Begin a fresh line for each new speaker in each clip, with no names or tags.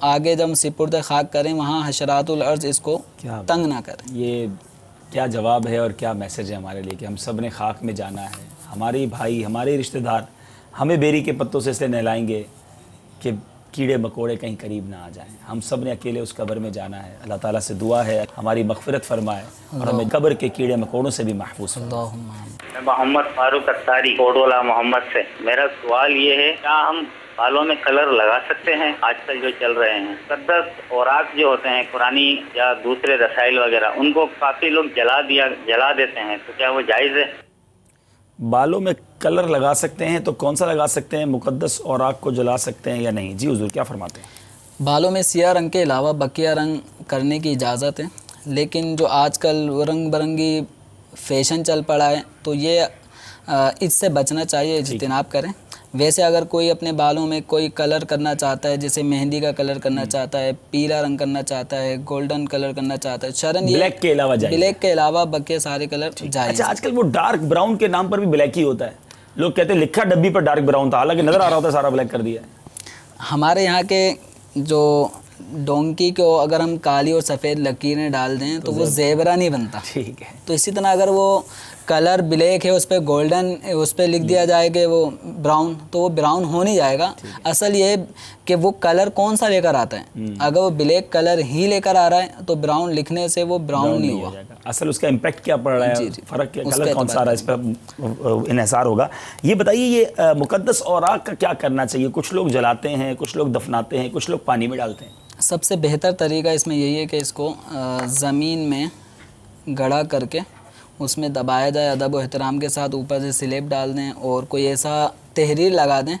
آگے جب سپرد خاک کریں وہاں حشرات الارض اس کو تنگ نہ کریں۔
یہ کیا جواب ہے اور کیا میسج ہے ہمارے لیے کہ ہم سب نے خاک میں جانا ہے، ہماری بھائی ہمارے رشتہ دار ہمیں بیری کے پتوں سے اس لیے نہلائیں گے کہ کیڑے مکوڑے کہیں قریب نہ آ جائیں، ہم سب نے اکیلے اس قبر میں جانا ہے۔ اللہ تعالیٰ سے دعا ہے ہماری مغفرت فرمائے اور ہمیں قبر کے کیڑے مکوڑوں سے بھی محفوظ فرمائے۔
میں محمد فاروق اتاری کوڈولا محمد سے، میرا سوال یہ ہے کیا ہم بالوں میں کلر لگا سکتے ہیں آج کل جو چل رہے ہیں؟ مقدس اوراق جو ہوتے ہیں قرآنی یا دوسرے رسائل وغیرہ ان کو کافی لوگ جلا دیتے ہیں، تو کیا وہ جائز ہے؟
بالوں میں کلر لگا سکتے ہیں تو کون سا لگا سکتے ہیں؟ مقدس اوراق کو جلا سکتے ہیں یا نہیں؟ جی حضور کیا فرماتے ہیں؟
بالوں میں سیاہ رنگ کے علاوہ بقیہ رنگ کرنے کی اجازت ہے، لیکن جو آج کل رنگ برنگی فیشن چل پڑا ہے تو یہ اس سے بچنا چاہیے، اجتناب کریں۔ ویسے اگر کوئی اپنے بالوں میں کوئی کلر کرنا چاہتا ہے، جیسے مہندی کا کلر کرنا چاہتا ہے، پیلا رنگ کرنا چاہتا ہے، گولڈن کلر کرنا چاہتا ہے، شرن یہ
بلیک کے علاوہ جائز،
بلیک کے علاوہ بقیہ سارے کلر جائز۔
اچھا آج کل وہ ڈارک براؤن کے نام پر بھی بلیک ہی ہوتا ہے، لوگ کہتے ہیں لکھا ڈبی پر ڈارک براؤن تھا، حالانکہ نظر آ رہا ہوتا ہے سارا بلیک کر دیا ہے۔
ہمارے یہاں کے جو ڈونکی کو اگر ہم کالی اور سفید لکیریں ڈال دیں تو وہ زیبرا نہیں بنتا،
ٹھیک ہے۔
تو اسی طرح اگر وہ کلر بلیک ہے اس پہ گولڈن اس پہ لکھ دیا جائے کہ وہ براؤن، تو وہ براؤن ہو نہیں جائے گا۔ اصل یہ کہ وہ کلر کون سا لے کر آتا ہے، اگر وہ بلیک کلر ہی لے کر آ رہا ہے تو براؤن لکھنے سے وہ براؤن نہیں ہوا۔
اصل اس کا امپیکٹ کیا پڑ رہا ہے، فرق کیا، کلر کون سا آ رہا ہے، اس پر انحصار ہوگا۔ یہ بتائیے یہ مقدس اوراق کا کیا کرنا چاہیے؟ کچھ لوگ جلاتے ہیں، کچھ لوگ دفناتے ہیں، کچھ لوگ پانی میں ڈالتے ہیں۔
سب سے بہتر طریقہ اس میں یہی ہے کہ اس کو زمین میں گڑھا کر کے اس میں دبایا جائے، ادب و احترام کے ساتھ اوپر سے سلیب ڈال دیں اور کوئی ایسا تحریر لگا دیں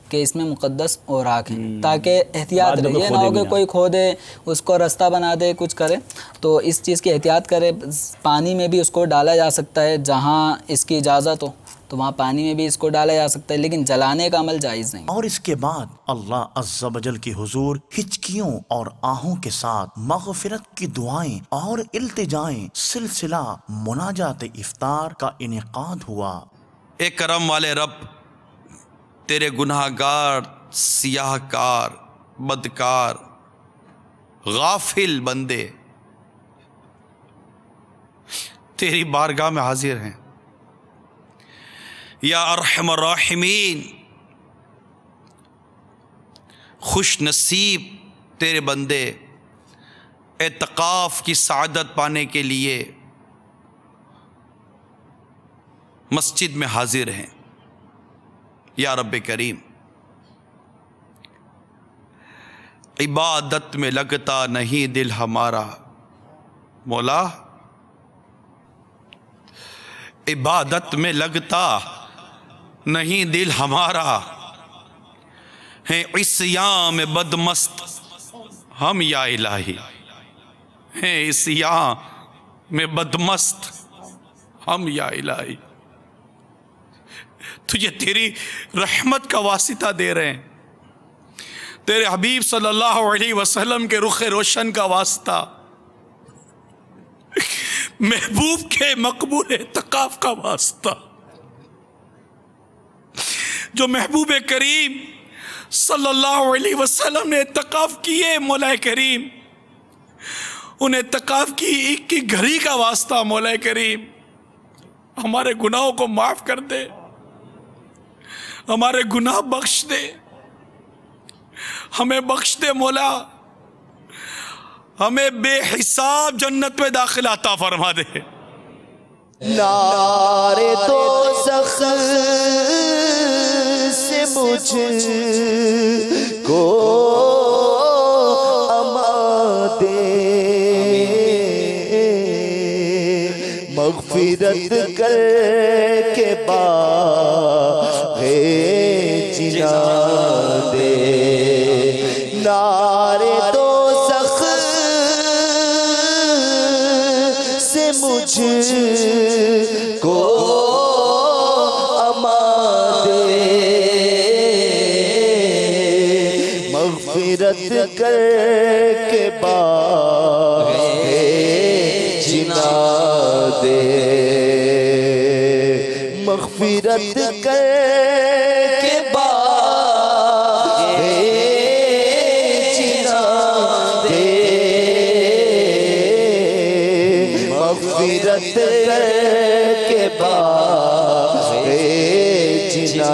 کہ اس میں مقدس اوراق ہیں، تاکہ احتیاط رہے، یہ نہ ہو کہ کوئی کھو دے اس کو رستہ بنا دے کچھ کرے، تو اس چیز کی احتیاط کرے۔ پانی میں بھی اس کو ڈالا جا سکتا ہے، جہاں اس کی اجازت ہو تو وہاں پانی میں بھی اس کو ڈالا جا سکتا ہے، لیکن جلانے کا عمل جائز نہیں۔
اور اس کے بعد اللہ عز و جل کی حضور ہچکیوں اور آہوں کے ساتھ مغفرت کی دعائیں اور التجائیں سلسلہ مناجات افطار کا انعقاد ہوا۔
اے کرم والے رب، تیرے گناہ گار، سیاہ کار، بدکار، غافل بندے تیری بارگاہ میں حاضر ہیں۔ یا ارحم الراحمین، خوش نصیب تیرے بندے اعتکاف کی سعادت پانے کے لیے مسجد میں حاضر ہیں۔ یا رب کریم، عبادت میں لگتا نہیں دل ہمارا، مولا عبادت میں لگتا نہیں دل ہمارا، ہیں عصیان میں بدمست ہم یا الہی، ہیں عصیان میں بدمست ہم یا الہی۔ تجھے تیری رحمت کا واسطہ دے رہے ہیں، تیرے حبیب صلی اللہ علیہ وسلم کے رخ روشن کا واسطہ، محبوب کے مقبول اعتکاف کا واسطہ، جو محبوب کریم صلی اللہ علیہ وسلم نے اعتکاف کیے، مولا کریم ان اعتکاف کی ایک کی گھڑی کا واسطہ، مولا کریم ہمارے گناہوں کو معاف کر دے، ہمارے گناہ بخش دے، ہمیں بخش دے مولا، ہمیں بے حساب جنت میں داخل عطا فرما دے۔
نارے دوزخ سے مجھ کو امان دے، مغفرت کر کے باغ جنان دے، نارے دوزخ سے مجھ کو امان دے، مغفرت کر کے باغ جنان دے، مغفرت کر کے باغ جنان مغفرت کر کے باغ جنا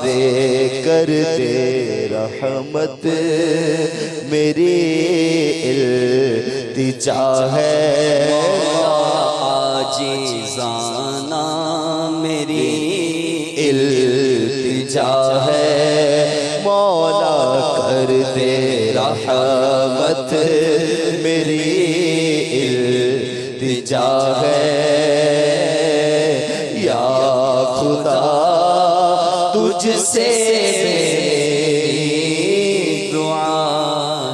دے کر دے رحمت میری التجا ہے
عاجزانہ میری
التجا ہے مولا کر دے رحمت میری التجا ہے یا خدا تجھ سے میری
دعا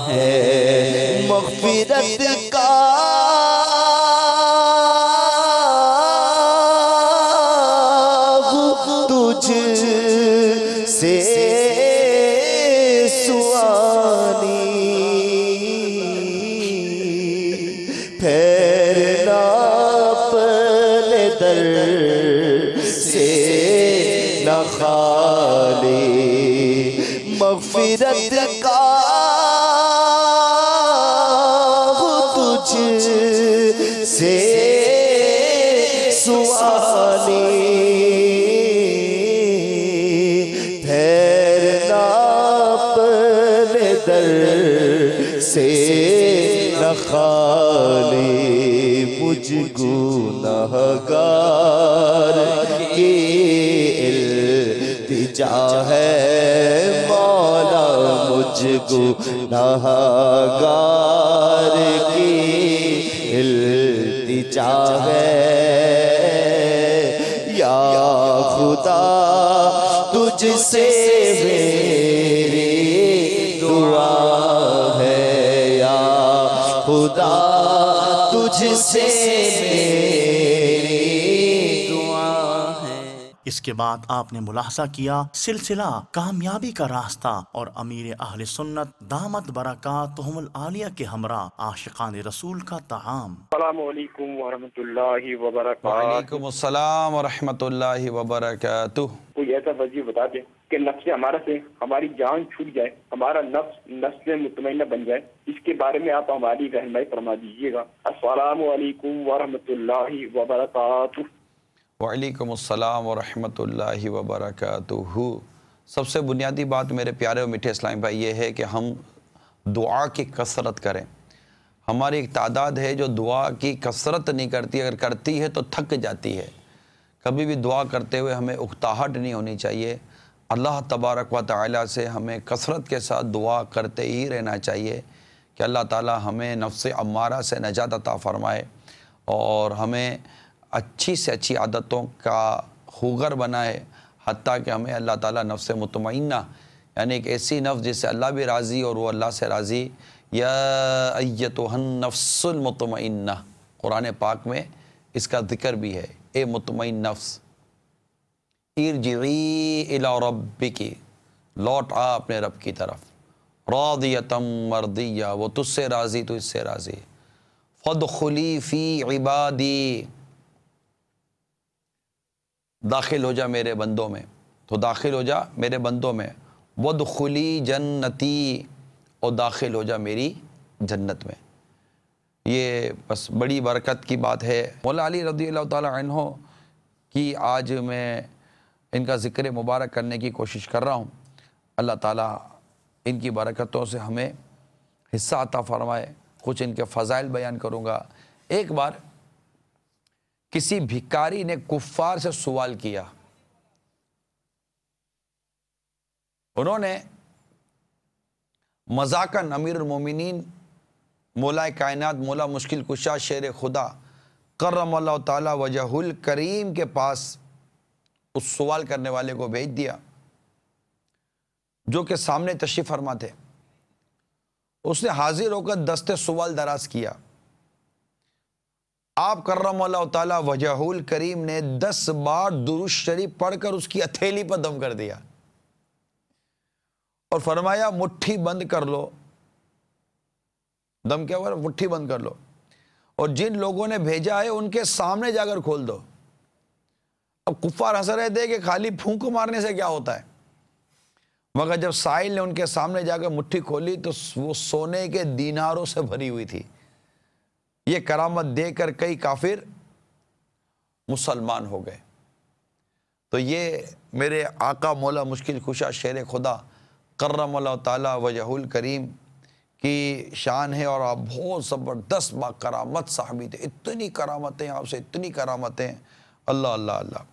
ہے
مغفرت کا تجھ سے سوانی پھیرنا اپنے در سے نہ خالی مغفرت کا تجھ سے سوانی پھیرنا اپنے در سے نہ خالی مجھ گنہگار کی التجا ہے مولا مجھ گنہگار کی التجا ہے یا خدا تجھ سے میری دعا ہے یا خدا تجھ سے میری دعا ہے۔
اس کے بعد آپ نے ملاحظہ کیا سلسلہ کامیابی کا راستہ اور امیر اہل سنت دامت برکاتہم العالیہ کے ہمراہ عاشقان رسول کا طعام۔
السلام علیکم ورحمۃ اللہ وبرکاتہ۔
وعلیکم السلام ورحمۃ اللہ وبرکاتہ۔
کوئی ایسا وظیفہ بتا دے کہ نفس ہمارا سے ہماری جان چھوٹ جائے، ہمارا نفس مطمئنہ بن جائے، اس کے بارے میں آپ ہماری رہنمائی فرما دیجیے گا۔ السلام علیکم ورحمۃ اللہ وبرکاتہ۔
وعلیکم السلام ورحمۃ اللہ وبرکاتہ۔ سب سے بنیادی بات میرے پیارے اور میٹھے اسلامی بھائی یہ ہے کہ ہم دعا کی کثرت کریں۔ ہماری ایک تعداد ہے جو دعا کی کثرت نہیں کرتی، اگر کرتی ہے تو تھک جاتی ہے۔ کبھی بھی دعا کرتے ہوئے ہمیں اکتاہٹ نہیں ہونی چاہیے۔ اللہ تبارک و تعالیٰ سے ہمیں کثرت کے ساتھ دعا کرتے ہی رہنا چاہیے کہ اللہ تعالیٰ ہمیں نفس امارہ سے نجات عطا فرمائے اور ہمیں اچھی سے اچھی عادتوں کا خوگر بنائے، حتیٰ کہ ہمیں اللہ تعالیٰ نفس مطمئنہ یعنی ایک ایسی نفس جس سے اللہ بھی راضی اور وہ اللہ سے راضی، یا ایتھا النفس المطمئنہ، قرآن پاک میں اس کا ذکر بھی ہے، اے مطمئن نفس ارجعی الی ربک، لوٹ آ اپنے رب کی طرف، راضیۃ مرضیہ، وہ تجھ سے راضی تو اس سے راضی، فادخلی فی عبادی، داخل ہو جا میرے بندوں میں، تو داخل ہو جا میرے بندوں میں، وادخلی جنتی، اور داخل ہو جا میری جنت میں۔ یہ بس بڑی برکت کی بات ہے۔ مولا علی رضی اللہ تعالیٰ عنہ کی آج میں ان کا ذکر مبارک کرنے کی کوشش کر رہا ہوں۔ اللہ تعالیٰ ان کی برکتوں سے ہمیں حصہ عطا فرمائے۔ کچھ ان کے فضائل بیان کروں گا۔ ایک بار کسی بھکاری نے کفار سے سوال کیا، انہوں نے مذاقاً امیر المومنین مولا کائنات مولا مشکل کشا شیر خدا کرم اللہ تعالی وجہ الکریم کے پاس اس سوال کرنے والے کو بھیج دیا جو کہ سامنے تشریف فرما تھے۔ اس نے حاضر ہو کر دست سوال دراز کیا۔ آپ کرم اللہ تعالی وجہ الکریم نے 10 بار درود شریف پڑھ کر اس کی ہتھیلی پر دم کر دیا اور فرمایا مٹھی بند کر لو۔ دم کیا ہوا؟ مٹھی بند کر لو، اور جن لوگوں نے بھیجا ہے ان کے سامنے جا کر کھول دو۔ اب کفار ہنس رہے تھے کہ خالی پھونک مارنے سے کیا ہوتا ہے، مگر جب سائل نے ان کے سامنے جا کر مٹھی کھولی تو وہ سونے کے دیناروں سے بھری ہوئی تھی۔ یہ کرامت دے کر کئی کافر مسلمان ہو گئے۔ تو یہ میرے آقا مولا مشکل کشا شیر خدا کرم اللہ تعالیٰ وجہ الکریم کی شان ہے، اور آپ بہت زبردست با کرامت صحابی تھے، اتنی کرامتیں آپ سے، اتنی کرامتیں، اللہ اللہ اللہ۔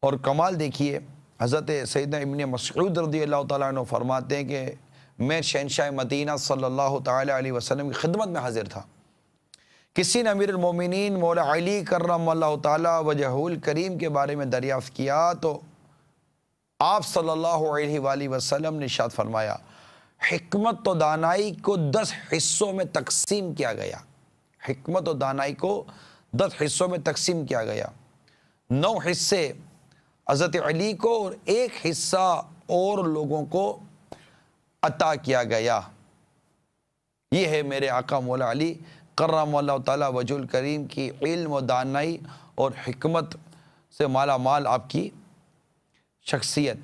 اور کمال دیکھیے، حضرت سیدنا ابن مسعود رضی اللہ تعالیٰ عنہ فرماتے ہیں کہ میں شہنشاہ مدینہ صلی اللہ تعالیٰ علیہ وسلم کی خدمت میں حاضر تھا، کسی نے امیر المومنین مولا علی کرم اللہ تعالیٰ وجہ الکریم کے بارے میں دریافت کیا تو آپ صلی اللہ علیہ وآلہ وسلم نے ارشاد فرمایا، حکمت و دانائی کو 10 حصوں میں تقسیم کیا گیا، حکمت و دانائی کو 10 حصوں میں تقسیم کیا گیا، 9 حصے حضرت علی کو اور 1 حصہ اور لوگوں کو عطا کیا گیا۔ یہ ہے میرے آقا مولا علی کرم اللہ تعالیٰ وجہ الکریم کی علم و دانائی اور حکمت سے مالا مال آپ کی شخصیت۔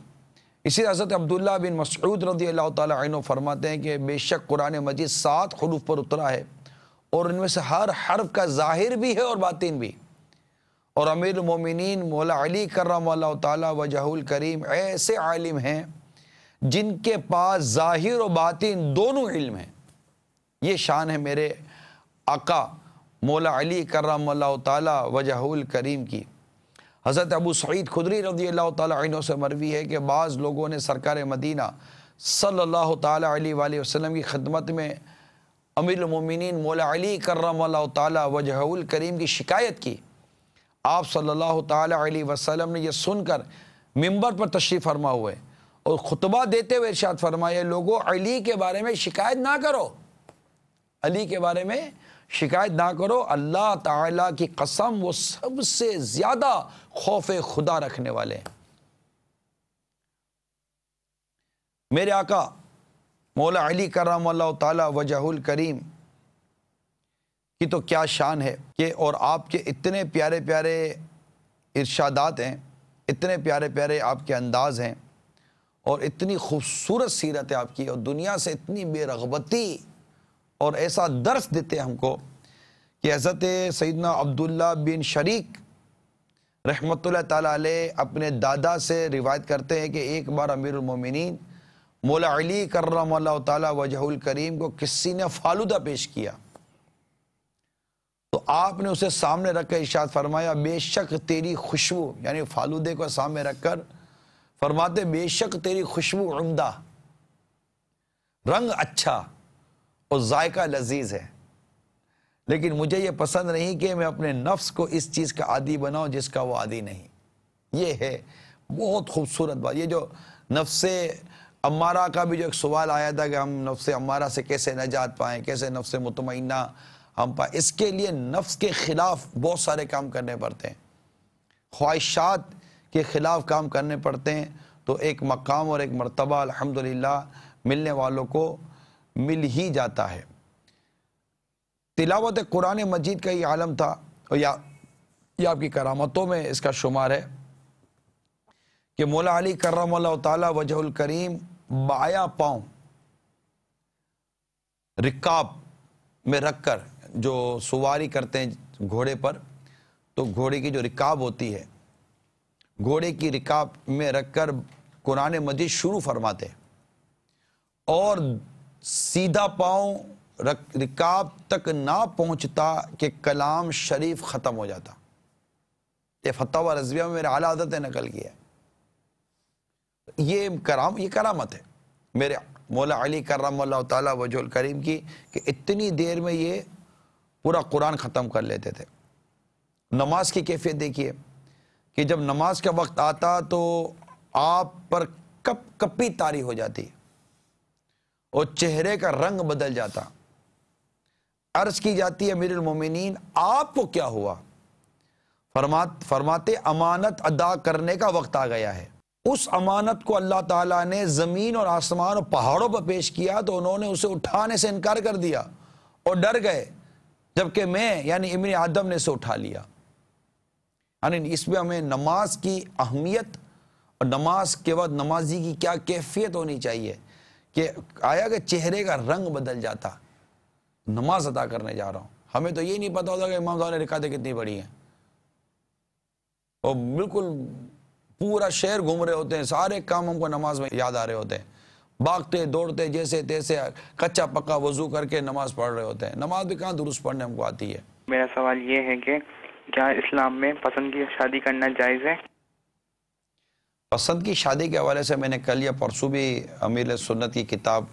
اسی حضرت عبداللہ بن مسعود رضی اللہ تعالیٰ عنہ فرماتے ہیں کہ بے شک قرآن مجید 7 حروف پر اترا ہے، اور ان میں سے ہر حرف کا ظاہر بھی ہے اور باطن بھی، اور امیر المومنین مولا علی کرم اللہ تعالیٰ وجہ الکریم ایسے عالم ہیں جن کے پاس ظاہر و باطن دونوں علم ہیں۔ یہ شان ہے میرے آقا مولا علی کرم اللہ تعالیٰ وجہ الکریم کی۔ حضرت ابو سعید خدری رضی اللہ تعالیٰ عنہ سے مروی ہے کہ بعض لوگوں نے سرکار مدینہ صلی اللہ تعالیٰ علیہ وآلہ وسلم کی خدمت میں امیر المومنین مولا علی کرم اللہ تعالیٰ وجہ الکریم کی شکایت کی۔ آپ صلی اللہ تعالیٰ علیہ وسلم نے یہ سن کر ممبر پر تشریف فرما ہوئے اور خطبہ دیتے ہوئے ارشاد فرمایا، لوگوں علی کے بارے میں شکایت نہ کرو، علی کے بارے میں شکایت نہ کرو، اللہ تعالیٰ کی قسم وہ سب سے زیادہ خوف خدا رکھنے والے ہیں۔ میرے آقا مولا علی کرم اللہ تعالیٰ وجہ الکریم کی تو کیا شان ہے کہ، اور آپ کے اتنے پیارے پیارے ارشادات ہیں، اتنے پیارے پیارے آپ کے انداز ہیں، اور اتنی خوبصورت سیرت ہے آپ کی، اور دنیا سے اتنی بے رغبتی اور ایسا درس دیتے ہیں ہم کو کہ حضرت سیدنا عبداللہ بن شریک رحمۃ اللہ تعالیٰ علیہ اپنے دادا سے روایت کرتے ہیں کہ ایک بار امیر المومنین مولا علی کرم اللہ تعالیٰ وجہ الکریم کو کسی نے فالودہ پیش کیا تو آپ نے اسے سامنے رکھ کر ارشاد فرمایا، بے شک تیری خوشبو، یعنی فالودے کو سامنے رکھ کر فرماتے بے شک تیری خوشبو عمدہ، رنگ اچھا اور ذائقہ لذیذ ہے، لیکن مجھے یہ پسند نہیں کہ میں اپنے نفس کو اس چیز کا عادی بناؤں جس کا وہ عادی نہیں۔ یہ ہے بہت خوبصورت بات۔ یہ جو نفس امارہ کا بھی جو ایک سوال آیا تھا کہ ہم نفس امارہ سے کیسے نجات پائیں، کیسے نفس مطمئنہ ہم پائیں، اس کے لیے نفس کے خلاف بہت سارے کام کرنے پڑتے ہیں، خواہشات کے خلاف کام کرنے پڑتے ہیں، تو ایک مقام اور ایک مرتبہ الحمدللہ ملنے والوں کو مل ہی جاتا ہے۔ تلاوت قرآن مجید کا یہ عالم تھا، اور یہ آپ کی کرامتوں میں اس کا شمار ہے کہ مولا علی کرم اللہ تعالیٰ وجہ الکریم بایاں پاؤں رکاب میں رکھ کر جو سواری کرتے ہیں گھوڑے پر، تو گھوڑے کی جو رکاب ہوتی ہے، گھوڑے کی رکاب میں رکھ کر قرآن مجید شروع فرماتے اور سیدھا پاؤں رکاب تک نہ پہنچتا کہ کلام شریف ختم ہو جاتا۔ یہ فتاوی رضویہ میں میرے اعلیٰ حضرت نے نقل کیا ہے۔ یہ کرامت ہے میرے مولا علی کرم اللہ تعالیٰ وجہ الکریم کی کہ اتنی دیر میں یہ پورا قرآن ختم کر لیتے تھے۔ نماز کی کیفیت دیکھیے کہ جب نماز کا وقت آتا تو آپ پر کپ کپی طاری ہو جاتی اور چہرے کا رنگ بدل جاتا۔ عرض کی جاتی ہے امیر المومنین آپ کو کیا ہوا؟ فرماتے امانت ادا کرنے کا وقت آ گیا ہے۔ اس امانت کو اللہ تعالیٰ نے زمین اور آسمان اور پہاڑوں پر پیش کیا تو انہوں نے اسے اٹھانے سے انکار کر دیا اور ڈر گئے، جبکہ میں یعنی ابن آدم نے اسے اٹھا لیا۔ یعنی اس میں ہمیں نماز کی اہمیت اور نماز کے بعد نمازی کی کیا کیفیت ہونی چاہیے کہ آیا کہ چہرے کا رنگ بدل جاتا، نماز ادا کرنے جا رہا ہوں، ہمیں تو یہ نہیں پتا ہوتا کہ امام صاحب نے رکعتیں کتنی بڑی ہیں، اور بالکل پورا شہر گھوم رہے ہوتے ہیں، سارے کام ہم کو نماز میں یاد آ رہے ہوتے ہیں، بھاگتے دوڑتے جیسے تیسے کچا پکا وضو کر کے نماز پڑھ رہے ہوتے ہیں، نماز بھی کہاں درست پڑھنے ہم کو آتی ہے۔
میرا سوال یہ ہے کہ کیا اسلام میں پسند کی شادی کرنا جائز ہے؟
پسند کی شادی کے حوالے سے میں نے کل یا پرسوں بھی امیر سنت کی کتاب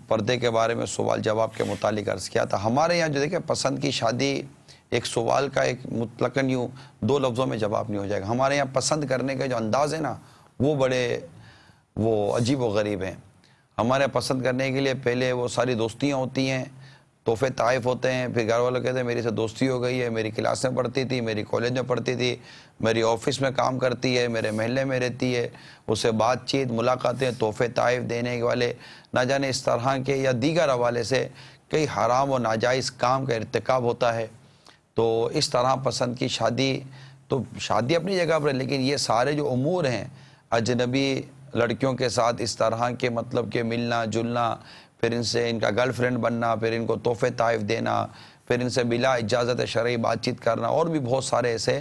پردے کے بارے میں سوال جواب کے متعلق عرض کیا تھا۔ ہمارے یہاں جو دیکھیں پسند کی شادی ایک سوال کا ایک مطلقاً یوں دو لفظوں میں جواب نہیں ہو جائے گا۔ ہمارے یہاں پسند کرنے کے جو انداز ہے نا وہ بڑے عجیب و غریب ہیں۔ ہمارے پسند کرنے کے لیے پہلے وہ ساری دوستیاں ہوتی ہیں، تحفے تحائف ہوتے ہیں، پھر گھر والوں کہتے ہیں میری سے دوستی ہو گئی ہے، میری کلاس میں پڑھتی تھی، میری کالج میں پڑھتی تھی، میری آفس میں کام کرتی ہے، میرے محلے میں رہتی ہے، اس سے بات چیت ملاقاتیں تحفے تحائف دینے والے نہ جانے اس طرح کے یا دیگر حوالے سے کئی حرام و ناجائز کام کا ارتکاب ہوتا ہے۔ تو اس طرح پسند کی شادی تو شادی اپنی جگہ پر ہے، لیکن یہ سارے جو امور ہیں اجنبی لڑکیوں کے ساتھ اس طرح کے مطلب کہ ملنا جلنا، پھر ان سے ان کا گرل فرینڈ بننا، پھر ان کو تحفے تحائف دینا، پھر ان سے بلا اجازت شرعی بات چیت کرنا، اور بھی بہت سارے ایسے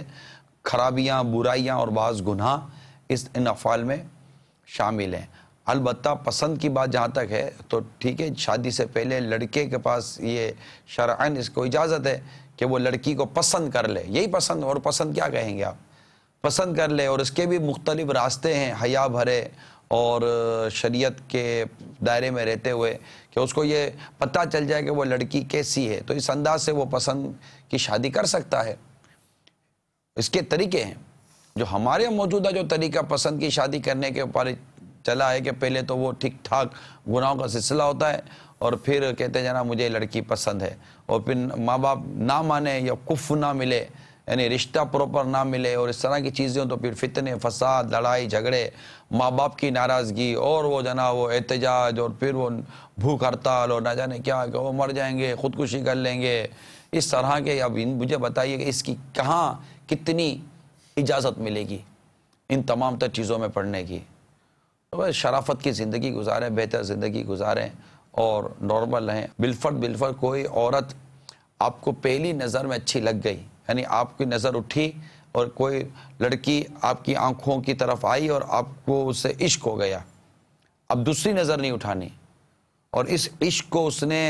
خرابیاں برائیاں اور بعض گناہ ان افعال میں شامل ہیں۔ البتہ پسند کی بات جہاں تک ہے تو ٹھیک ہے، شادی سے پہلے لڑکے کے پاس یہ شرعاً اس کو اجازت ہے کہ وہ لڑکی کو پسند کر لے، یہی پسند، اور پسند کیا کہیں گے آپ، پسند کر لے، اور اس کے بھی مختلف راستے ہیں حیا بھرے اور شریعت کے دائرے میں رہتے ہوئے کہ اس کو یہ پتہ چل جائے کہ وہ لڑکی کیسی ہے، تو اس انداز سے وہ پسند کی شادی کر سکتا ہے۔ اس کے طریقے ہیں جو ہمارے موجودہ جو طریقہ پسند کی شادی کرنے کے اوپر چلا ہے کہ پہلے تو وہ ٹھیک ٹھاک گناہوں کا سلسلہ ہوتا ہے اور پھر کہتے ہیں جناب مجھے لڑکی پسند ہے، اور پھر ماں باپ نہ مانے یا کف نہ ملے، یعنی رشتہ پراپر نہ ملے اور اس طرح کی چیزیں ہوں تو پھر فتنے فساد لڑائی جھگڑے، ماں باپ کی ناراضگی اور وہ جناب وہ احتجاج اور پھر وہ بھوک ہڑتال اور نہ جانے کیا کہ وہ مر جائیں گے، خودکشی کر لیں گے، اس طرح کے۔ اب مجھے بتائیے کہ اس کی کہاں کتنی اجازت ملے گی ان تمام تر چیزوں میں پڑھنے کی؟ شرافت کی زندگی گزاریں، بہتر زندگی گزاریں اور نارمل رہیں۔ بالفرد کوئی عورت آپ کو پہلی نظر میں اچھی لگ گئی، یعنی آپ کی نظر اٹھی اور کوئی لڑکی آپ کی آنکھوں کی طرف آئی اور آپ کو اس سے عشق ہو گیا، اب دوسری نظر نہیں اٹھانی، اور اس عشق کو اس نے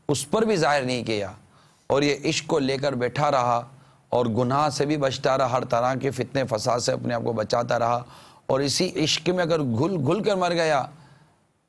اس پر بھی ظاہر نہیں کیا اور یہ عشق کو لے کر بیٹھا رہا اور گناہ سے بھی بچتا رہا، ہر طرح کے فتنے فساد سے اپنے آپ کو بچاتا رہا، اور اسی عشق میں اگر گھل کر مر گیا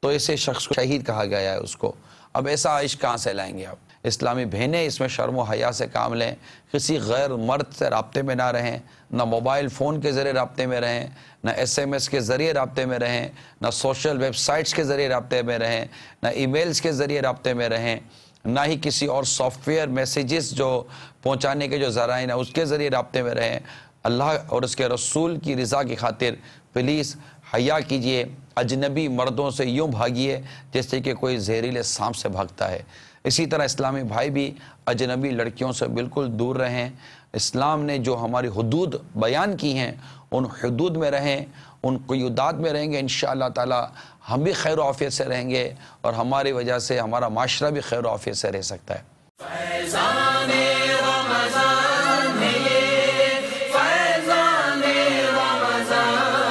تو ایسے شخص کو شہید کہا گیا ہے اس کو۔ اب ایسا عشق کہاں سے لائیں گے آپ؟ اسلامی بہنیں اس میں شرم و حیا سے کام لیں، کسی غیر مرد سے رابطے میں نہ رہیں، نہ موبائل فون کے ذریعے رابطے میں رہیں، نہ SMS کے ذریعے رابطے میں رہیں، نہ سوشل ویب سائٹس کے ذریعے رابطے میں رہیں، نہ ای میلز کے ذریعے رابطے میں رہیں، نہ ہی کسی اور سافٹ ویئر میسیجز جو پہنچانے کے جو ذرائع ہیں اس کے ذریعے رابطے میں رہیں۔ اللہ اور اس کے رسول کی رضا کی خاطر پلیز حیا کیجئے، اجنبی مردوں سے یوں بھاگیے جیسے کہ کوئی زہریلے سانپ سے بھاگتا ہے۔ اسی طرح اسلامی بھائی بھی اجنبی لڑکیوں سے بالکل دور رہیں۔ اسلام نے جو ہماری حدود بیان کی ہیں ان حدود میں رہیں، ان قیودات میں رہیں گے، انشاءاللہ تعالی ہم بھی خیر و عافیت سے رہیں گے اور ہماری وجہ سے ہمارا معاشرہ بھی خیر و عافیت سے رہ سکتا ہے۔
فیضان رمضان ہے، فیضان رمضان،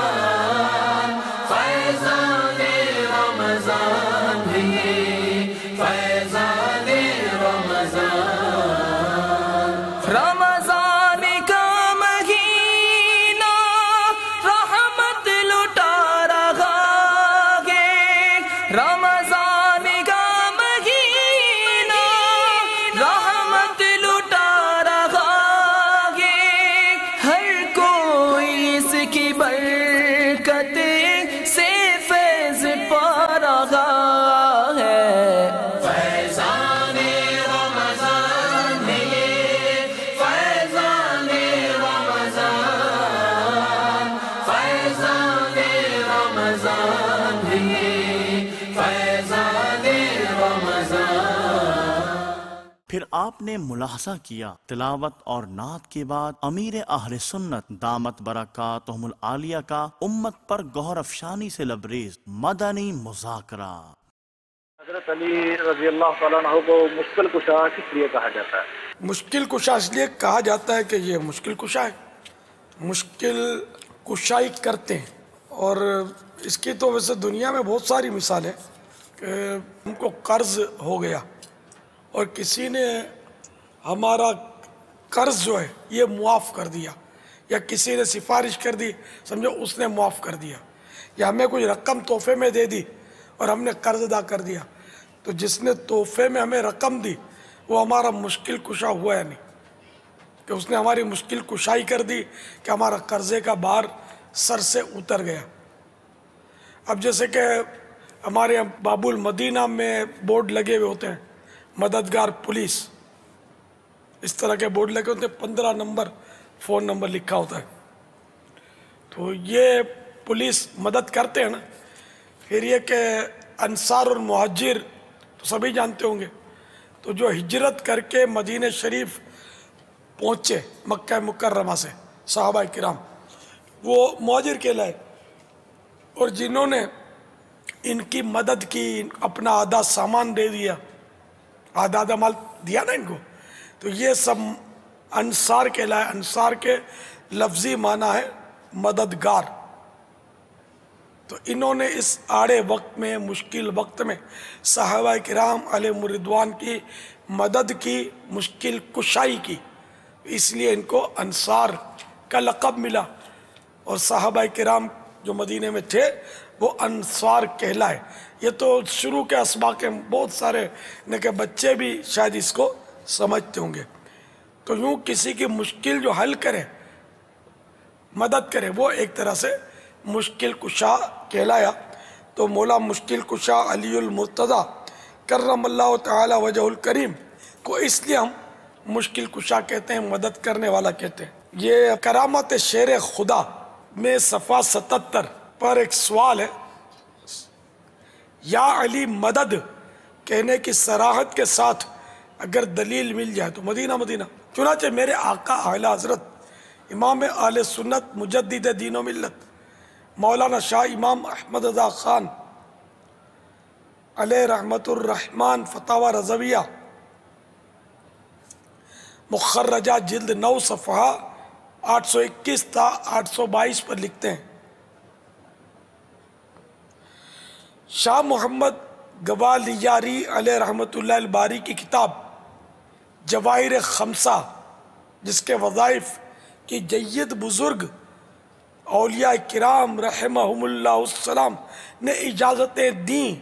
فیضان رمضان ہے، فیضان رمضان، رمضان کا مہینہ رحمت لٹا رہا ہے، رمضان کا مہینہ رحمت لٹا رہا ہے، ہر کوئی اس کی برکت سے فیض پا رہا ہے۔ فیضان رمضان ہے، فیضان رمضان، فیضان رمضان ہے، فیضان رمضان۔
پھر آپ نے ملاحظہ کیا تلاوت اور نعت کے بعد امیر اہل سنت دامت برکاتہم العالیہ کا امت پر گہر افشانی سے لبریز مدنی مذاکرہ۔
حضرت علی رضی اللہ تعالیٰ عنہ کو مشکل کشا کس لیے کہا جاتا ہے؟
مشکل کشا اس لیے کہا جاتا ہے کہ یہ مشکل کشا ہے،
مشکل کشائی کرتے ہیں، اور اس کی تو ویسے دنیا میں بہت ساری مثال ہے کہ ان کو قرض ہو گیا اور کسی نے ہمارا قرض جو ہے یہ معاف کر دیا، یا کسی نے سفارش کر دی، سمجھو اس نے معاف کر دیا، یا ہمیں کوئی رقم تحفے میں دے دی اور ہم نے قرض ادا کر دیا، تو جس نے تحفے میں ہمیں رقم دی وہ ہمارا مشکل کشا ہوا یا نہیں، کہ اس نے ہماری مشکل کشائی کر دی کہ ہمارا قرضے کا بار سر سے اتر گیا۔ اب جیسے کہ ہمارے یہاں باب المدینہ میں بورڈ لگے ہوئے ہوتے ہیں، مددگار پولیس، اس طرح کے بورڈ لگے ہوتے ہیں، 15 نمبر فون نمبر لکھا ہوتا ہے، تو یہ پولیس مدد کرتے ہیں نا۔ پھر یہ کہ انصار اور مہاجر تو سبھی جانتے ہوں گے، تو جو ہجرت کر کے مدینہ شریف پہنچے مکہ مکرمہ سے صحابہ کرام، وہ مہاجر کہلائے، اور جنہوں نے ان کی مدد کی، اپنا آدھا سامان دے دیا، آدھا مال دیا نا ان کو، تو یہ سب انصار کہلائے۔ انصار کے لفظی معنی ہے مددگار۔ تو انہوں نے اس آڑے وقت میں، مشکل وقت میں صحابہ کرام علیہم الرضوان کی مدد کی، مشکل کشائی کی، اس لیے ان کو انصار کا لقب ملا، اور صحابہ کرام جو مدینے میں تھے وہ انصار کہلائے۔ یہ تو شروع کے اسباق ہیں، بہت سارے کہ بچے بھی شاید اس کو سمجھتے ہوں گے۔ تو یوں کسی کی مشکل جو حل کرے، مدد کرے، وہ ایک طرح سے مشکل کشا کہلایا۔ تو مولا مشکل کشا علی المرتضیٰ کرم اللہ تعالی وجہ الکریم کو اس لیے ہم مشکل کشا کہتے ہیں، مدد کرنے والا کہتے ہیں۔ یہ کرامت شیر خدا میں صفحہ 77 پر ایک سوال ہے، یا علی مدد کہنے کی صراحت کے ساتھ اگر دلیل مل جائے تو مدینہ مدینہ۔ چنانچہ میرے آقا اعلی حضرت امام اہل سنت مجدد دین و ملت مولانا شاہ امام احمد رضا خان علیہ رحمت الرحمن فتاوی رضویہ مخرجہ جلد 9 صفحہ 821 تا 822 پر لکھتے ہیں، شاہ محمد گوالیاری علیہ رحمت اللہ الباری کی کتاب جواہر خمسہ، جس کے وظائف کی جید بزرگ اولیاء کرام رحمہم اللہ السلام نے اجازتیں دیں،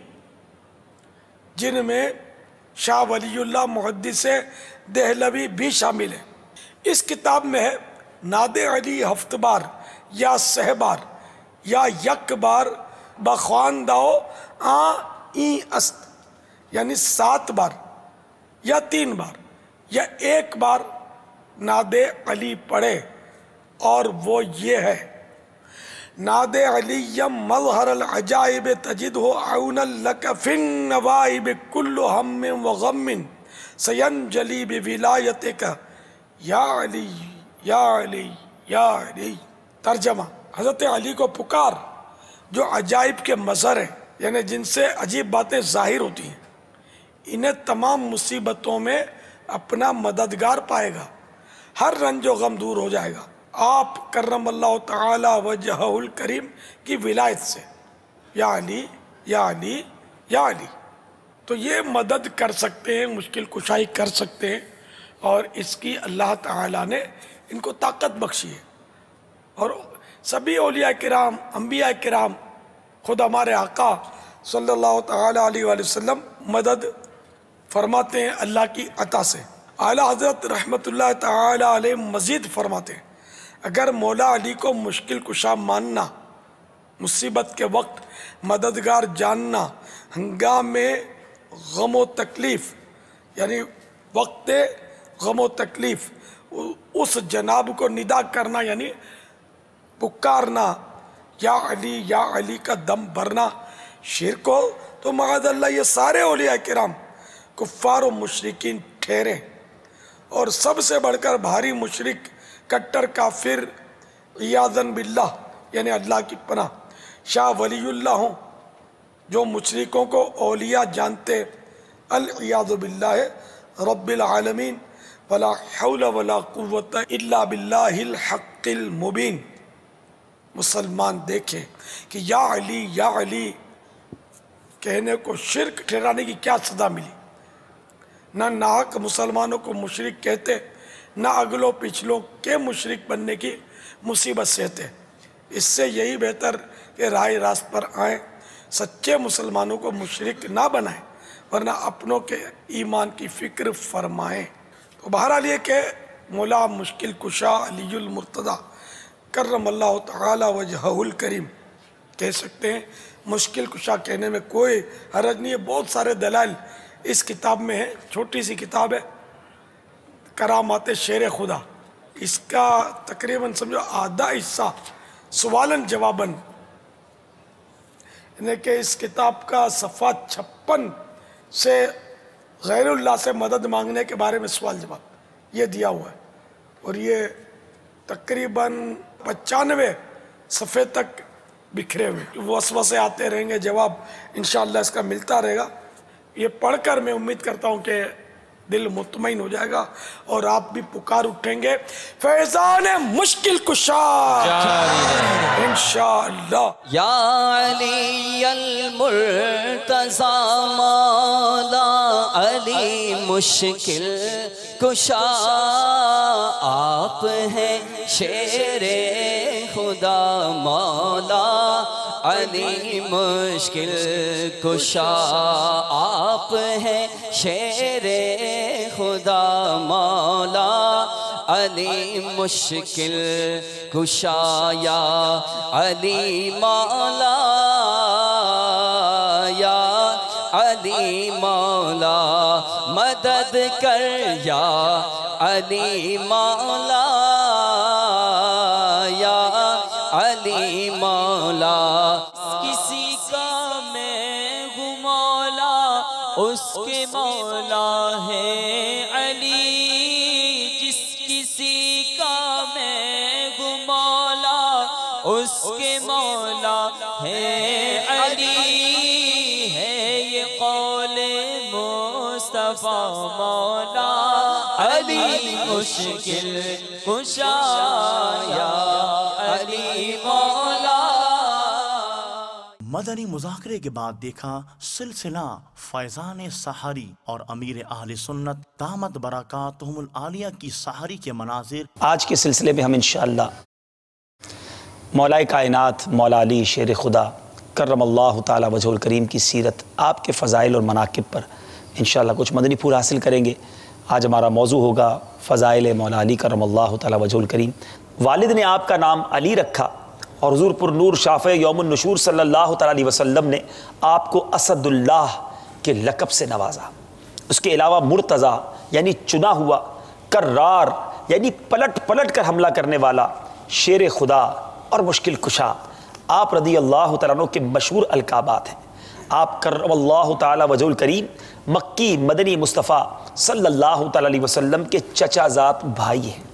جن میں شاہ ولی اللہ محدث دہلوی بھی شامل ہے۔ اس کتاب میں ہے ناد علی ہفت بار یا سہ بار یا یک بار بخوانداؤ این است، یعنی 7 بار یا 3 بار یا 1 بار ناد علی پڑھے، اور وہ یہ ہے: ناد علی مظہر العجائب تجدہ عونا لک فی النوائب کل ہم و غم سینجلی بولایتک یا علی یا علی یا علی۔ ترجمہ: حضرت علی کو پکار جو عجائب کے مظہر ہیں، یعنی جن سے عجیب باتیں ظاہر ہوتی ہیں، انہیں تمام مصیبتوں میں اپنا مددگار پائے گا، ہر رنج و غم دور ہو جائے گا آپ کرم اللہ تعالی وجہ الکریم کی ولایت سے، یا علی یا علی یا علی۔ تو یہ مدد کر سکتے ہیں، مشکل کشائی کر سکتے ہیں، اور اس کی اللہ تعالی نے ان کو طاقت بخشی ہے۔ اور سبھی اولیاء کرام، انبیاء کرام، خود ہمارے آقا صلی اللہ تعالی علیہ وآلہ وسلم مدد فرماتے ہیں اللہ کی عطا سے۔ اعلیٰ حضرت رحمت اللہ تعالی علیہ مزید فرماتے ہیں، اگر مولا علی کو مشکل کشا ماننا، مصیبت کے وقت مددگار جاننا، ہنگام غم و تکلیف، یعنی وقت غم و تکلیف اس جناب کو ندا کرنا، یعنی پکارنا یا علی کا دم بھرنا شرک ہو، تو معاذ اللہ یہ سارے اولیاء کرام کفار و مشرکین ٹھہرے، اور سب سے بڑھ کر بھاری مشرک، کٹر کافر، عیاذاً باللہ، یعنی اللہ کی پناہ، شاہ ولی اللہ ہوں جو مشرکوں کو اولیاء جانتے، العیاذ باللہ رب العالمین، ولا حول ولا قوت الا باللہ الحق المبین۔ مسلمان دیکھیں کہ یا علی کہنے کو شرک ٹھہرانے کی کیا سزا ملی۔ نہ ناحق مسلمانوں کو مشرک کہتے، نہ اگلوں پچھلوں کے مشرک بننے کی مصیبت سہتے۔ اس سے یہی بہتر کہ راہ راست پر آئیں، سچے مسلمانوں کو مشرک نہ بنائیں، ورنہ اپنوں کے ایمان کی فکر فرمائیں۔ تو بہرحال یہ کہ مولا مشکل کشا علی المرتضیٰ کرم اللہ تعالی وجہہ الکریم کہہ سکتے ہیں۔ مشکل کشا کہنے میں کوئی حرج نہیں ہے، بہت سارے دلائل اس کتاب میں ہے۔ چھوٹی سی کتاب ہے کرامات شیر خدا، اس کا تقریباً سمجھو آدھا حصہ سوالن جواباً، یعنی کہ اس کتاب کا صفحہ 56 سے غیر اللہ سے مدد مانگنے کے بارے میں سوال جواب یہ دیا ہوا ہے، اور یہ تقریباً 95 صفحے تک بکھرے ہوئے، وسوسے آتے رہیں گے، جواب انشاءاللہ اس کا ملتا رہے گا۔ یہ پڑھ کر میں امید کرتا ہوں کہ دل مطمئن ہو جائے گا اور آپ بھی پکار اٹھیں گے فیضان مشکل کشا انشاءاللہ۔
یا علی المرتضی مولا علی مشکل کشا، آپ ہیں شیر خدا مولا علی مشکل کشا، آپ ہیں شیر خدا مولا علی مشکل کشا، یا علی مولا یا علی مولا مدد کر، یا علی مولا یا علی مولا، کسی کا میں ہوں مولا اس کے مولا ہے علی، جس کسی کا میں ہوں مولا اس کے مولا ہے علی، ہے یہ قول مصطفیٰ مولا علی مشکل کشا، یا علی مولا۔
مدنی مذاکرے کے بعد دیکھا سلسلہ فیضان سحری اور امیر اہل سنت دامت برکاتہم العالیہ کی سحری کے مناظر۔
آج کے سلسلے میں ہم انشاءاللہ مولا کائنات مولا علی شیر خدا کرم اللہ تعالی وجہ الکریم کی سیرت، آپ کے فضائل اور مناقب پر انشاءاللہ کچھ مدنی پھول حاصل کریں گے۔ آج ہمارا موضوع ہوگا فضائل مولا علی کرم اللہ تعالی وجہ الکریم۔ والد نے آپ کا نام علی رکھا اور حضور پر نور شافع یوم النشور صلی اللہ تعالی علیہ وسلم نے آپ کو اسد اللہ کے لقب سے نوازا۔ اس کے علاوہ مرتضی یعنی چنا ہوا، کرار یعنی پلٹ پلٹ کر حملہ کرنے والا، شیر خدا اور مشکل کشا آپ رضی اللہ تعالیٰ عنہ کے مشہور القابات ہیں۔ آپ کرم اللہ تعالی وجہ الکریم مکی مدنی مصطفیٰ صلی اللہ تعالی علیہ وسلم کے چچا زاد بھائی ہیں۔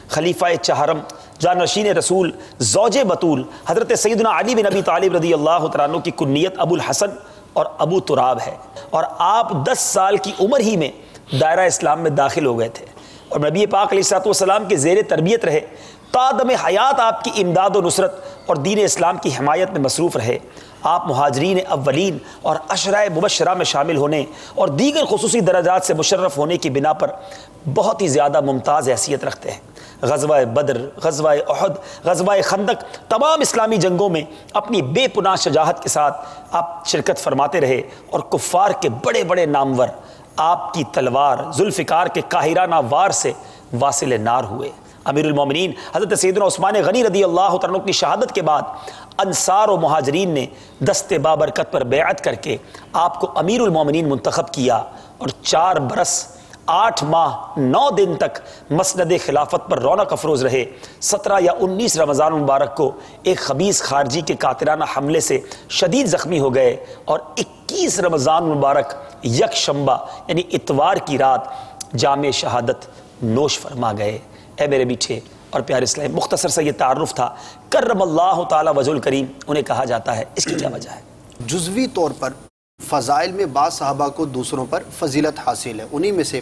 خلیفہ چہرم جانشین رسول زوج بطول حضرت سیدنا علی بن ابی طالب رضی اللہ تعالیٰ عنہ کی کنیت ابو الحسن اور ابو تراب ہے، اور آپ 10 سال کی عمر ہی میں دائرہ اسلام میں داخل ہو گئے تھے اور نبی پاک علیہ السلام کے زیر تربیت رہے۔ تا دم حیات آپ کی امداد و نصرت اور دین اسلام کی حمایت میں مصروف رہے۔ آپ مہاجرین اولین اور عشرہ مبشرہ میں شامل ہونے اور دیگر خصوصی درجات سے مشرف ہونے کی بنا پر بہت ہی زیادہ ممتاز حیثیت رکھتے ہیں۔ غزوہ بدر، غزوہ احد، غزوہ خندق، تمام اسلامی جنگوں میں اپنی بے پناہ شجاعت کے ساتھ آپ شرکت فرماتے رہے اور کفار کے بڑے بڑے نامور آپ کی تلوار ذوالفقار کے قاہرانہ وار سے واصل نار ہوئے۔ امیر المومنین حضرت سیدنا عثمان غنی رضی اللہ عنہ کی شہادت کے بعد انصار و مہاجرین نے دست بابرکت پر بیعت کر کے آپ کو امیر المومنین منتخب کیا اور 4 برس 8 ماہ 9 دن تک مسند خلافت پر رونق افروز رہے۔ 17 یا 19 رمضان مبارک کو ایک خبیث خارجی کے قاتلانہ حملے سے شدید زخمی ہو گئے اور 21 رمضان مبارک یکشنبہ یعنی اتوار کی رات جام شہادت نوش فرما گئے۔ اے میرے میٹھے اور پیارے اسلام، مختصر سے یہ تعارف تھا۔ کرم اللہ تعالی وجہ الکریم انہیں کہا جاتا ہے، اس کی کیا وجہ ہے؟
جزوی طور پر فضائل میں بعض صحابہ کو دوسروں پر فضیلت حاصل ہے، انہی میں سے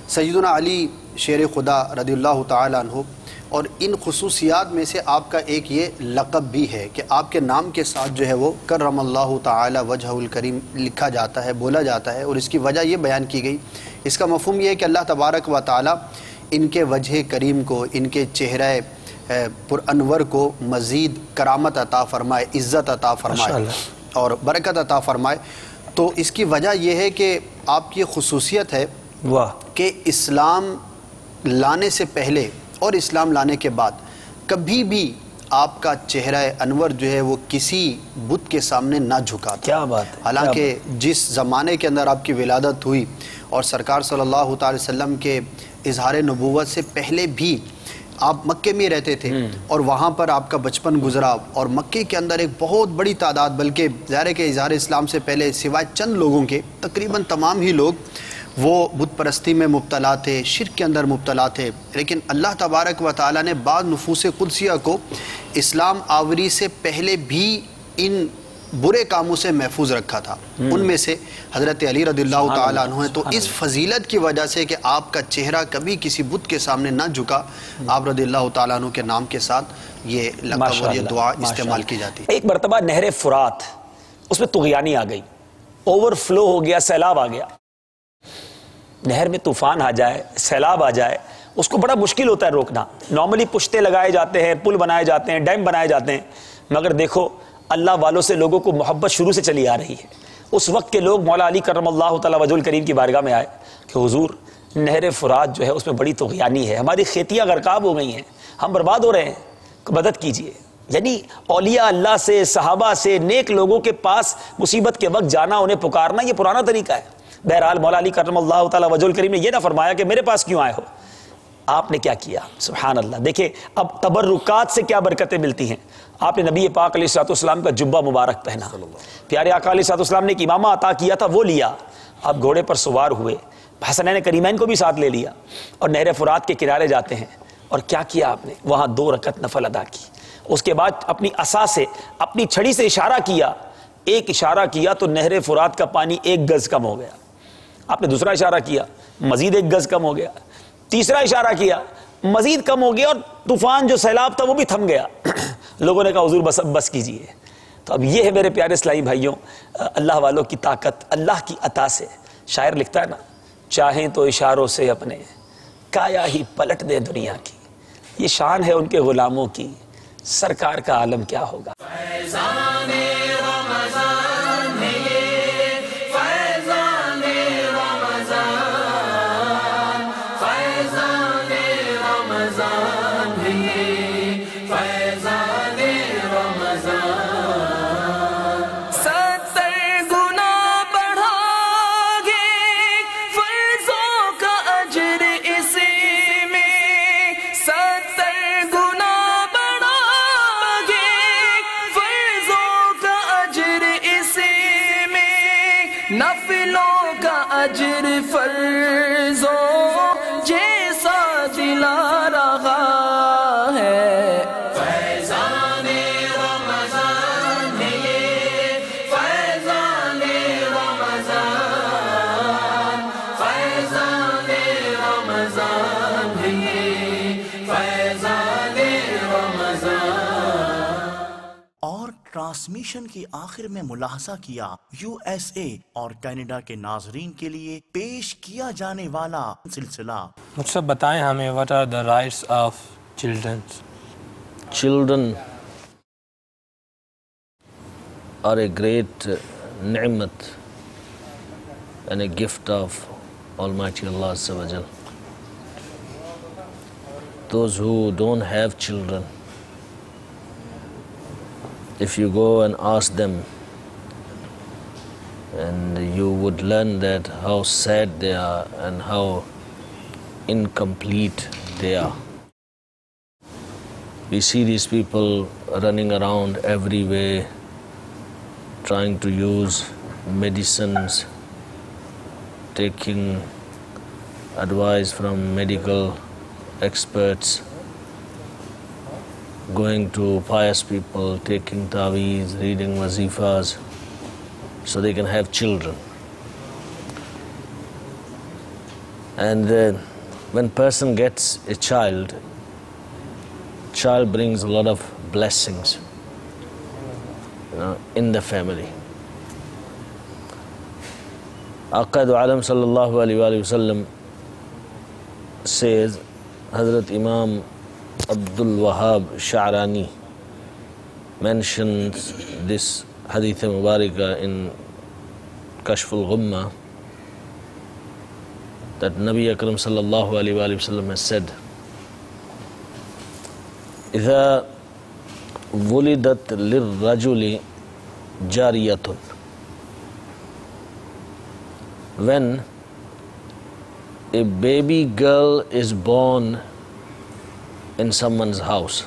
سیدنا علی شیر خدا رضی اللہ تعالیٰ عنہ، اور ان خصوصیات میں سے آپ کا ایک یہ لقب بھی ہے کہ آپ کے نام کے ساتھ جو ہے وہ کرم اللہ تعالی وجہ الکریم لکھا جاتا ہے، بولا جاتا ہے، اور اس کی وجہ یہ بیان کی گئی. اس کا مفہوم یہ ہے کہ اللہ تبارک و تعالی ان کے وجہ کریم کو، ان کے چہرہ پر انور کو مزید کرامت عطا فرمائے، عزت عطا فرمائے اور برکت عطا فرمائے. تو اس کی وجہ یہ ہے کہ آپ کی خصوصیت ہے کہ اسلام لانے سے پہلے اور اسلام لانے کے بعد کبھی بھی آپ کا چہرہ انور جو ہے وہ کسی بت کے سامنے نہ جھکا تھا.
کیا بات ہے.
حالانکہ جس زمانے کے اندر آپ کی ولادت ہوئی اور سرکار صلی اللہ تعالی وسلم کے اظہار نبوت سے پہلے بھی آپ مکے میں رہتے تھے اور وہاں پر آپ کا بچپن گزرا، اور مکے کے اندر ایک بہت بڑی تعداد، بلکہ ظاہر ہے کہ اظہار اسلام سے پہلے سوائے چند لوگوں کے تقریباً تمام ہی لوگ وہ بت پرستی میں مبتلا تھے، شرک کے اندر مبتلا تھے. لیکن اللہ تبارک و تعالیٰ نے بعض نفوس قدسیہ کو اسلام آوری سے پہلے بھی ان برے کاموں سے محفوظ رکھا تھا. ان میں سے حضرت علی رضی اللہ تعالیٰ عنہ ہے. تو اس فضیلت کی وجہ سے کہ آپ کا چہرہ کبھی کسی بت کے سامنے نہ جھکا، آپ رضی اللہ تعالیٰ عنہ کے نام کے ساتھ یہ لقب اور یہ دعا استعمال کی جاتی ہے.
ایک مرتبہ نہر فرات، اس میں طغیانی آ گئی، اوور فلو ہو گیا، سیلاب آ گیا. نہر میں طوفان آ جائے، سیلاب آ جائے، اس کو بڑا مشکل ہوتا ہے روکنا. نارملی پشتے لگائے جاتے ہیں، پل بنائے جاتے ہیں، ڈیم بنائے جاتے ہیں، مگر دیکھو اللہ والوں سے لوگوں کو محبت شروع سے چلی آ رہی ہے. اس وقت کے لوگ مولا علی کرم اللہ تعالی وجہ الکریم کی بارگاہ میں آئے کہ حضور نہر فرات جو ہے اس میں بڑی طغیانی ہے، ہماری کھیتیاں غرقاب ہو گئی ہیں، ہم برباد ہو رہے ہیں، مدد کیجئے. یعنی اولیاء اللہ سے، صحابہ سے، نیک لوگوں کے پاس مصیبت کے وقت جانا، انہیں پکارنا، یہ پرانا طریقہ ہے. بہرحال مولا علی کرم اللہ تعالی وجہ الکریم نے یہ نہ فرمایا کہ میرے پاس کیوں آئے ہو. آپ نے کیا کیا؟ سبحان اللہ. دیکھیں اب تبرکات سے کیا برکتیں ملتی ہیں. آپ نے نبی پاک علیہ الصلوۃ والسلام کا جبہ مبارک پہنا، پیارے آقا علیہ الصلوۃ والسلام نے ایک امامہ عطا کیا تھا، وہ لیا. آپ گھوڑے پر سوار ہوئے، حسنین کریمین کو بھی ساتھ لے لیا اور نہر فرات کے کنارے جاتے ہیں. اور کیا کیا آپ نے؟ وہاں 2 رکعت نفل ادا کی. اس کے بعد اپنی عصا سے، اپنی چھڑی سے اشارہ کیا. ایک اشارہ کیا تو نہر فرات کا پانی 1 گز کم ہو گیا. آپ نے دوسرا اشارہ کیا، مزید 1 گز کم ہو گیا. تیسرا اشارہ کیا، مزید کم ہو گیا، اور طوفان جو سیلاب تھا وہ بھی تھم گیا. لوگوں نے کہا حضور بس کیجئے. تو اب یہ ہے میرے پیارے اسلامی بھائیوں اللہ والوں کی طاقت اللہ کی عطا سے. شاعر لکھتا ہے نا، چاہیں تو اشاروں سے اپنے کایا ہی پلٹ دے دنیا کی. یہ شان ہے ان کے غلاموں کی، سرکار کا عالم کیا ہوگا.
نفلوں کا اجر فرضوں جیسا دلا رہا ہے. فیضان رمضان ہے، فیضان رمضان، فیضان رمضان ہے، فیضان رمضان.
اور ٹرانسمیشن کی آخر میں ملاحظہ کیا USA اور کینیڈا کے ناظرین کے لیے پیش کیا جانے والا سلسلہ.
مجھ بتائیں ہمیں what are the rights of children?
Children are a great ni'mat and a gift of Almighty Allah Azza wa Jal. Those who don't have children, if you go and ask them, and you would learn that how sad they are and how incomplete they are. We see these people running around everywhere trying to use medicines, taking advice from medical experts, going to pious people, taking taweez, reading wazifas, so they can have children. And when person gets a child brings a lot of blessings, in the family. Aqā du Alam sallallahu alayhi wa sallam says, Hazrat Imam Abdul Wahab Sha'rani mentions this hadith mubarakah in Kashful Ghumma, that Nabi Akram sallallahu alayhi wa sallam has said, إِذَا وُلِدَتْ لِلرَّجُلِ جَارِيَةٌ, when a baby girl is born in someone's house,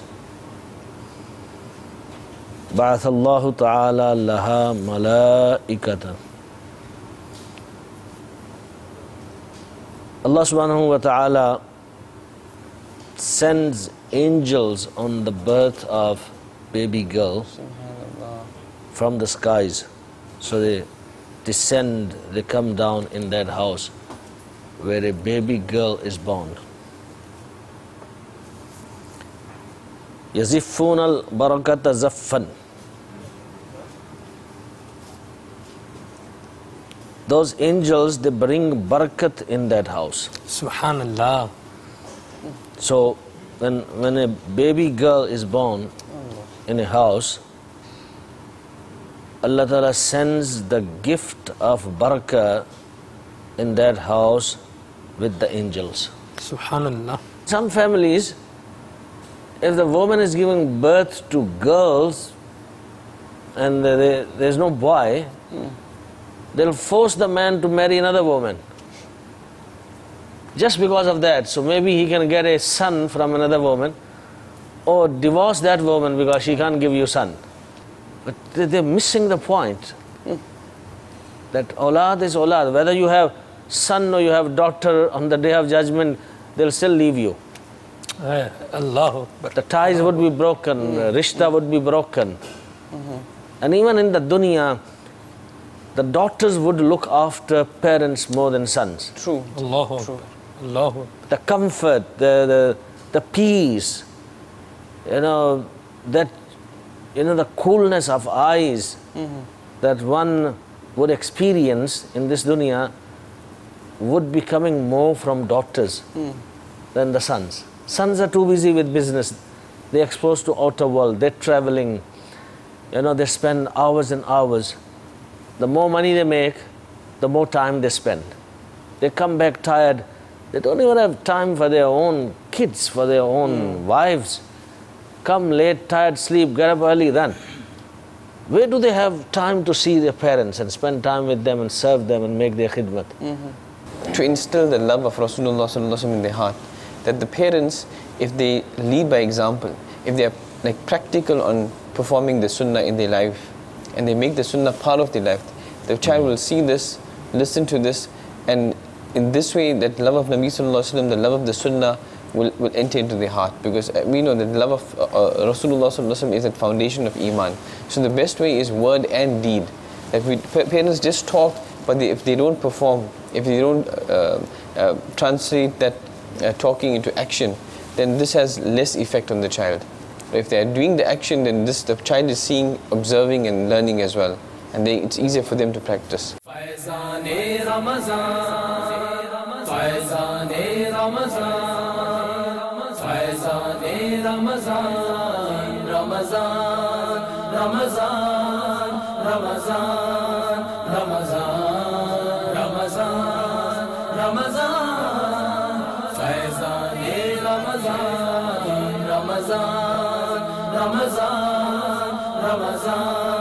بَعَثَ اللَّهُ تَعَالَى لَهَا مَلَائِكَةً, Allah subhanahu wa ta'ala sends angels on the birth of baby girl from the skies. So they descend, they come down in that house where a baby girl is born. يَزِفُّونَ الْبَرَكَةَ زَفًّا, those angels, they bring barakat in that house.
Subhanallah.
So when a baby girl is born in a house, Allah Ta'ala sends the gift of barakah in that house with the angels.
Subhanallah.
Some families, if the woman is giving birth to girls and there's no boy, they'll force the man to marry another woman. Just because of that. So maybe he can get a son from another woman, or divorce that woman because she can't give you son. But they're missing the point. That awlad is awlad. Whether you have son or you have daughter, on the day of judgment, they'll still leave you.
Allah.
But the ties would be broken, rishta would be broken. And even in the dunya, the daughters would look after parents more than sons.
True. Allah. True. Allah.
The comfort, the peace, that, the coolness of eyes that one would experience in this dunya would be coming more from daughters than the sons. Sons are too busy with business. They're exposed to outer world. They're traveling. They spend hours and hours. The more money they make, the more time they spend. They come back tired. They don't even have time for their own kids, for their own wives. Come late, tired, sleep, get up early, then. Where do they have time to see their parents and spend time with them and serve them and make their khidmat?
To instill the love of Rasulullah sallallahu alaihi wasallam in their heart, that the parents, if they lead by example, if they are practical on performing the sunnah in their life, and they make the sunnah part of their life, the child will see this, listen to this, and in this way that love of Nabi sallallahu alaihi wasallam, the love of the sunnah will enter into their heart, because we know that the love of Rasulullah sallallahu alaihi wasallam is the foundation of iman. So the best way is word and deed. That parents just talk, but if they don't perform, if they don't translate that talking into action, then this has less effect on the child. If they are doing the action, then the child is seeing, observing and learning as well, and it's easier for them to practice.
Ramazan